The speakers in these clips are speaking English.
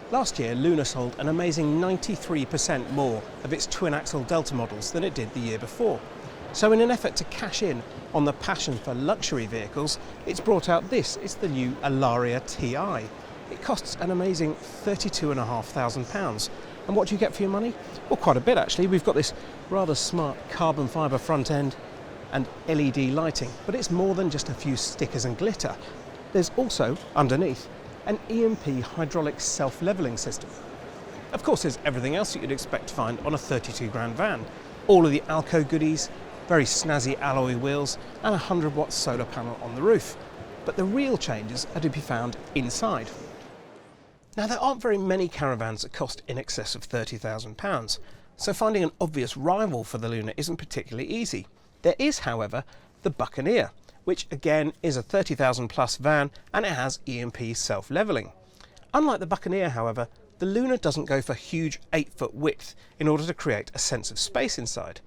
Last year, Luna sold an amazing 93% more of its twin-axle Delta models than it did the year before. So in an effort to cash in on the passion for luxury vehicles, it's brought out this. It's the new Alaria TI. It costs an amazing £32,500. And what do you get for your money? Well, quite a bit actually. We've got this rather smart carbon fibre front end and LED lighting, but it's more than just a few stickers and glitter. There's also, underneath, an EMP hydraulic self-levelling system. Of course, there's everything else that you'd expect to find on a 32 grand van. All of the Alco goodies, very snazzy alloy wheels, and a 100-watt solar panel on the roof. But the real changes are to be found inside. Now, there aren't very many caravans that cost in excess of £30,000, so finding an obvious rival for the Luna isn't particularly easy. There is, however, the Buccaneer, which again is a 30,000 plus van, and it has EMP self-levelling. Unlike the Buccaneer, however, the Luna doesn't go for huge 8-foot width in order to create a sense of space inside.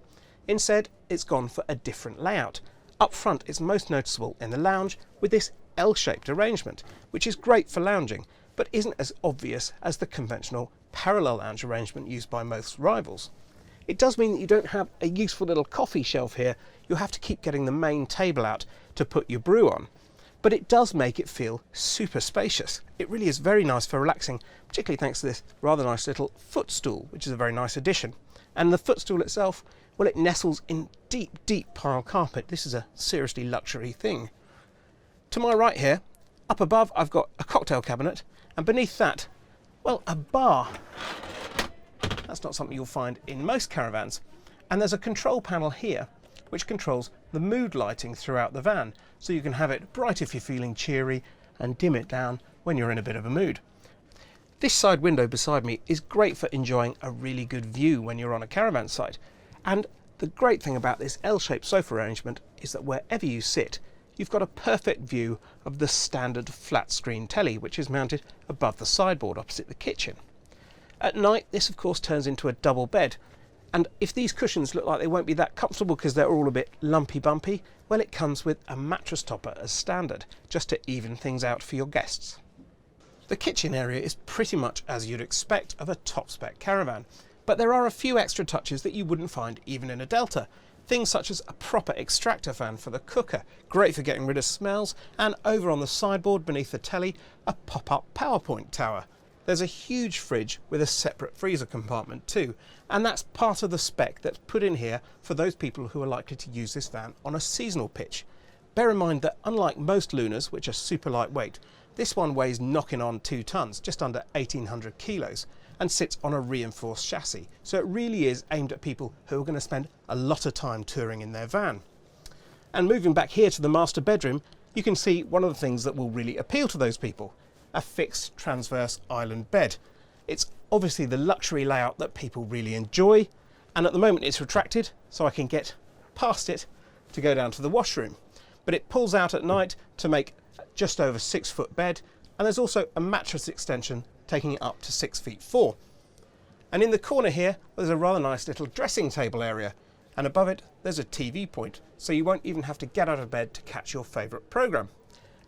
Instead, it's gone for a different layout. Up front, it's most noticeable in the lounge with this L-shaped arrangement, which is great for lounging, but isn't as obvious as the conventional parallel lounge arrangement used by most rivals. It does mean that you don't have a useful little coffee shelf here. You'll have to keep getting the main table out to put your brew on. But it does make it feel super spacious. It really is very nice for relaxing, particularly thanks to this rather nice little footstool, which is a very nice addition. And the footstool itself, well, it nestles in deep, deep pile carpet. This is a seriously luxury thing. To my right here, up above, I've got a cocktail cabinet, and beneath that, well, a bar. That's not something you'll find in most caravans. And there's a control panel here which controls the mood lighting throughout the van, so you can have it bright if you're feeling cheery and dim it down when you're in a bit of a mood. This side window beside me is great for enjoying a really good view when you're on a caravan site. And the great thing about this L-shaped sofa arrangement is that wherever you sit, you've got a perfect view of the standard flat screen telly, which is mounted above the sideboard opposite the kitchen. At night, this of course turns into a double bed, and if these cushions look like they won't be that comfortable because they're all a bit lumpy bumpy, well, it comes with a mattress topper as standard, just to even things out for your guests. The kitchen area is pretty much as you'd expect of a top spec caravan, but there are a few extra touches that you wouldn't find even in a Delta. Things such as a proper extractor fan for the cooker, great for getting rid of smells, and over on the sideboard beneath the telly, a pop-up PowerPoint tower. There's a huge fridge with a separate freezer compartment too, and that's part of the spec that's put in here for those people who are likely to use this van on a seasonal pitch. Bear in mind that unlike most Lunas, which are super lightweight, this one weighs knocking on 2 tons, just under 1,800 kilos, and sits on a reinforced chassis. So it really is aimed at people who are going to spend a lot of time touring in their van. And moving back here to the master bedroom, you can see one of the things that will really appeal to those people: a fixed transverse island bed. It's obviously the luxury layout that people really enjoy, and at the moment it's retracted, so I can get past it to go down to the washroom. But it pulls out at night to make just over 6-foot bed, and there's also a mattress extension taking it up to 6 feet 4. And in the corner here, there's a rather nice little dressing table area, and above it there's a TV point, so you won't even have to get out of bed to catch your favourite programme.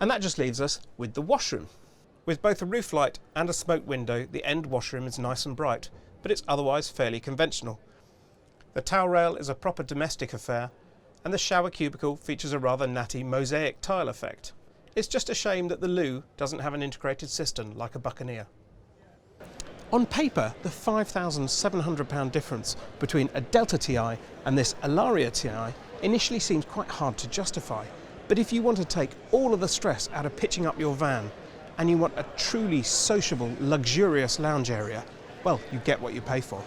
And that just leaves us with the washroom. With both a roof light and a smoke window, the end washroom is nice and bright, but it's otherwise fairly conventional. The towel rail is a proper domestic affair, and the shower cubicle features a rather natty mosaic tile effect. It's just a shame that the loo doesn't have an integrated cistern like a Buccaneer. On paper, the £5,700 difference between a Delta TI and this Alaria TI initially seems quite hard to justify, but if you want to take all of the stress out of pitching up your van and you want a truly sociable, luxurious lounge area, well, you get what you pay for.